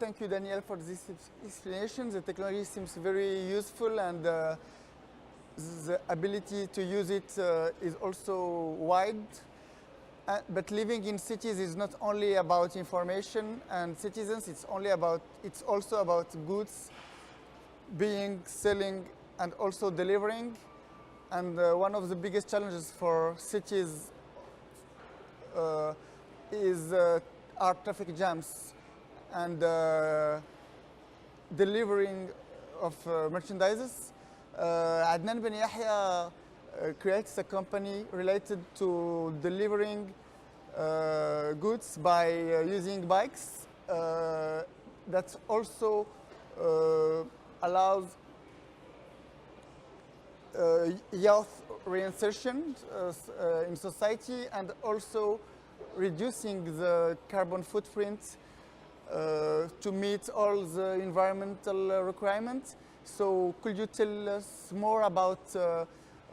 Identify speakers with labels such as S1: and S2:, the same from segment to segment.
S1: thank you, Daniel, for this explanation. The technology seems very useful, and the ability to use it is also wide. But living in cities is not only about information and citizens. It's also about goods being selling and also delivering. And one of the biggest challenges for cities are traffic jams and delivering of merchandises. Adnan Ben Yahya creates a company related to delivering goods by using bikes. That also allows youth reinsertion in society and also reducing the carbon footprint to meet all the environmental requirements. So could you tell us more about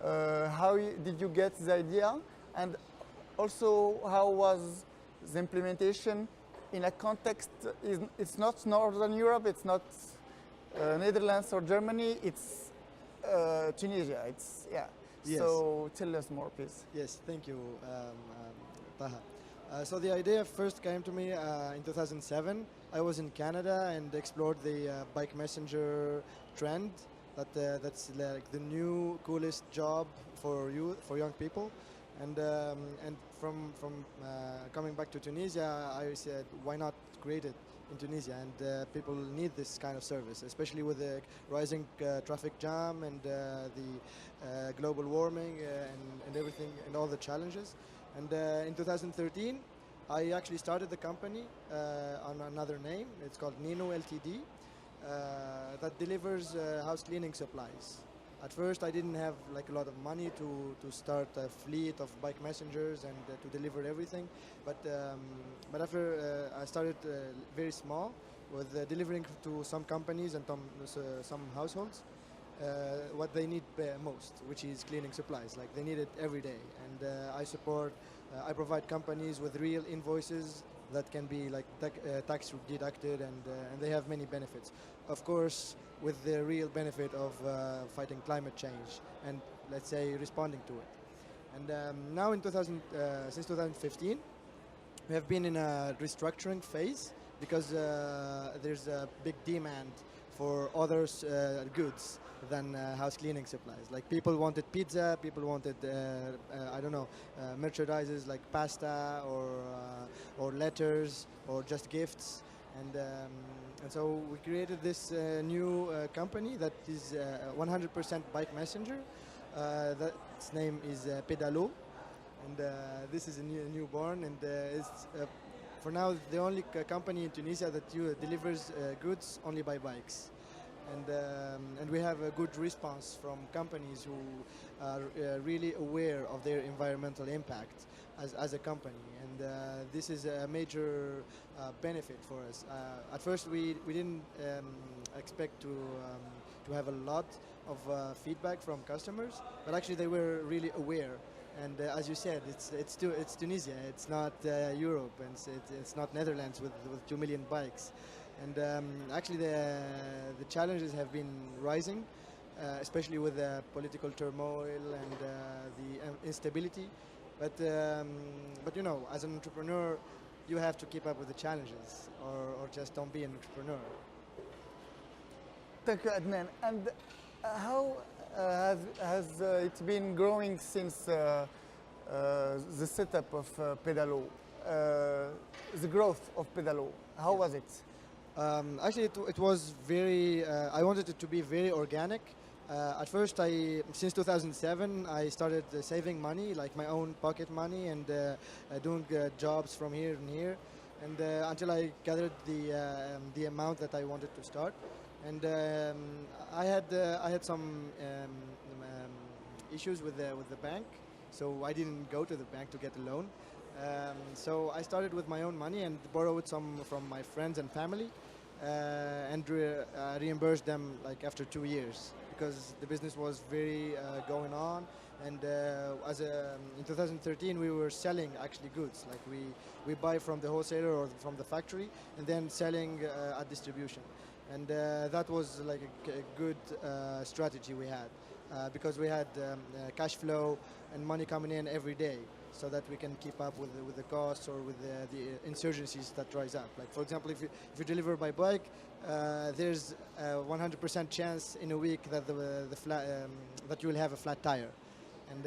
S1: how did you get the idea, and also how was the implementation in a context, it's not Northern Europe, it's not Netherlands or Germany, it's Tunisia, yeah. Yes. So tell us more, please.
S2: Yes, thank you, Taha. So the idea first came to me in 2007. I was in Canada and explored the bike messenger trend. That's like the new coolest job for young people. And from coming back to Tunisia, I said, why not create it in Tunisia? And people need this kind of service, especially with the rising traffic jam and the global warming and everything and all the challenges. And in 2013, I actually started the company on another name. It's called Nino Ltd. That delivers house cleaning supplies. At first, I didn't have like a lot of money to start a fleet of bike messengers and to deliver everything. But after I started very small with delivering to some companies and some households what they need most, which is cleaning supplies. Like they need it every day, and I provide companies with real invoices that can be like tax deducted, and they have many benefits. Of course, with the real benefit of fighting climate change and, let's say, responding to it. And now since 2015, we have been in a restructuring phase because there's a big demand for other goods than house cleaning supplies. Like people wanted pizza, people wanted I don't know, merchandises like pasta or letters or just gifts, and so we created this new company that is 100% bike messenger. Its name is Pedalo, and this is a newborn, and it's for now the only company in Tunisia that delivers goods only by bikes. And we have a good response from companies who are really aware of their environmental impact as a company, and this is a major benefit for us. At first, we didn't expect to have a lot of feedback from customers, but actually they were really aware. And as you said, it's Tunisia. It's not Europe, and it's not Netherlands with 2 million bikes. And actually, the challenges have been rising, especially with the political turmoil and the instability. But you know, as an entrepreneur, you have to keep up with the challenges, or just don't be an entrepreneur.
S1: Thank you, Adnan. And how has it been growing since the setup of Pedalo? The growth of Pedalo, how was it?
S2: Actually, it was very, I wanted it to be very organic. At first, since 2007, I started saving money, like my own pocket money, and doing jobs from here and here, and until I gathered the amount that I wanted to start. And I had some issues with the bank, so I didn't go to the bank to get a loan. So I started with my own money and borrowed some from my friends and family, and reimbursed them like after 2 years, because the business was very going on, And in 2013, we were selling actually goods. Like we buy from the wholesaler or from the factory, and then selling at distribution. And that was like a good strategy we had because we had cash flow and money coming in every day, so that we can keep up with the costs or with the insurgencies that rise up. Like for example, if you deliver by bike, there's a 100% chance in a week that that you will have a flat tire. And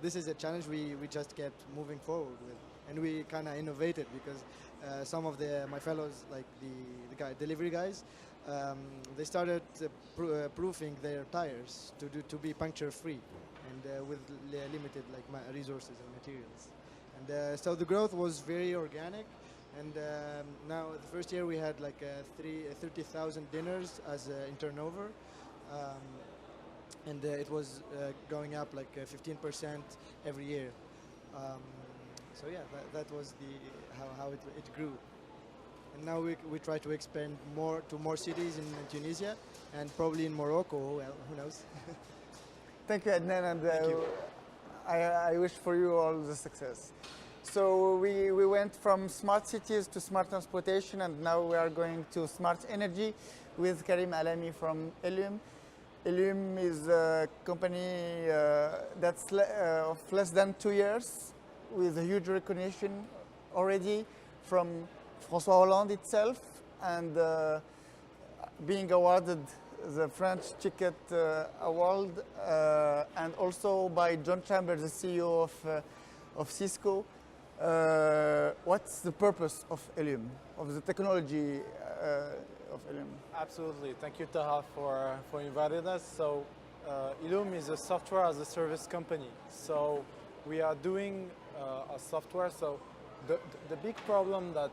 S2: this is a challenge we just kept moving forward with, and we kind of innovated because some of my fellows, like the delivery guys, they started proofing their tires to be puncture free, and with limited like resources and materials. And so the growth was very organic. And now the first year we had like 30,000 dinners as in turnover. And it was going up like 15% every year. So yeah, that was how it grew. And now we try to expand to more cities in Tunisia and probably in Morocco. Well, who knows?
S1: Thank you, Adnan, and
S2: Thank you.
S1: I wish for you all the success. So we went from smart cities to smart transportation, and now we are going to smart energy with Karim Alami from Elium. Elium is a company that's of less than 2 years, with a huge recognition already from François Hollande itself, and being awarded the French Ticket Award, and also by John Chambers, the CEO of Cisco. What's the purpose of Elium, of the technology of Elium?
S3: Absolutely. Thank you, Taha, for inviting us. So, Elium is a software as a service company. So, we are doing a software. So, the big problem that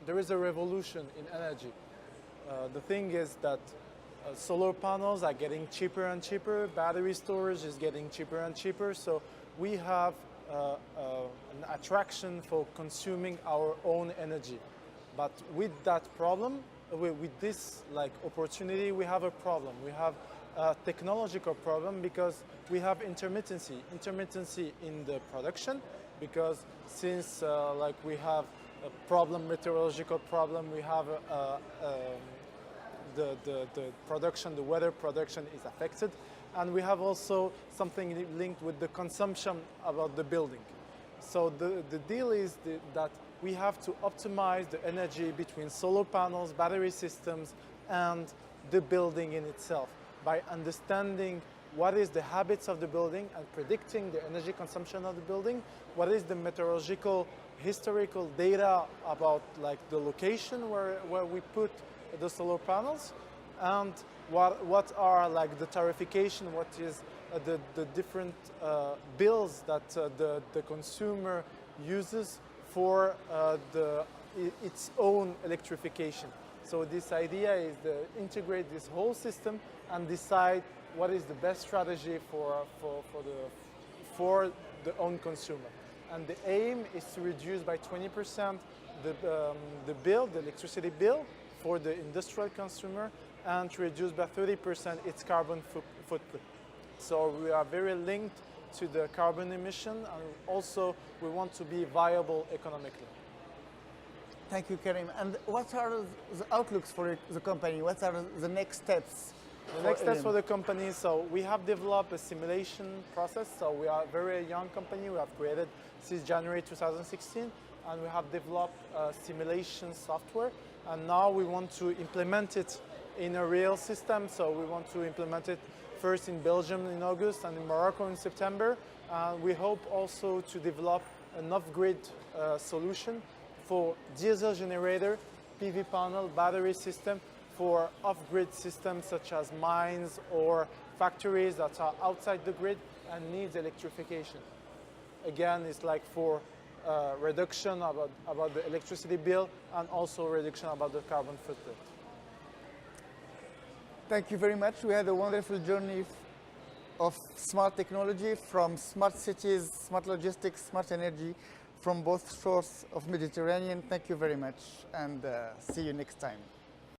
S3: there is a revolution in energy. The thing is that solar panels are getting cheaper and cheaper. Battery storage is getting cheaper and cheaper. So, we have an attraction for consuming our own energy. But with that problem, with this like opportunity, we have a problem. We have a technological problem because we have intermittency in the production, because since like we have a problem, meteorological problem, we have the production, the weather production is affected. And we have also something linked with the consumption about the building. So the deal is that we have to optimize the energy between solar panels, battery systems, and the building in itself by understanding what is the habits of the building and predicting the energy consumption of the building, what is the meteorological, historical data about like the location where we put the solar panels, and what are like the tarification, what is the different bills that the consumer uses for its own electrification. So this idea is to integrate this whole system and decide what is the best strategy for the own consumer. And the aim is to reduce by 20% the electricity bill for the industrial consumer, and to reduce by 30% its carbon footprint. So we are very linked to the carbon emission, and also we want to be viable economically.
S1: Thank you, Karim. And what are the outlooks for the company? What are the next steps?
S3: The next steps for the company, so we have developed a simulation process. So we are a very young company. We have created since January 2016, and we have developed a simulation software. And now we want to implement it in a real system. So we want to implement it first in Belgium in August and in Morocco in September. We hope also to develop an off-grid solution for diesel generator, PV panel, battery system for off-grid systems such as mines or factories that are outside the grid and needs electrification. Again, it's like for reduction about the electricity bill, and also reduction about the carbon footprint.
S1: Thank you very much. We had a wonderful journey of smart technology, from smart cities, smart logistics, smart energy, from both shores of Mediterranean. Thank you very much, and see you next time.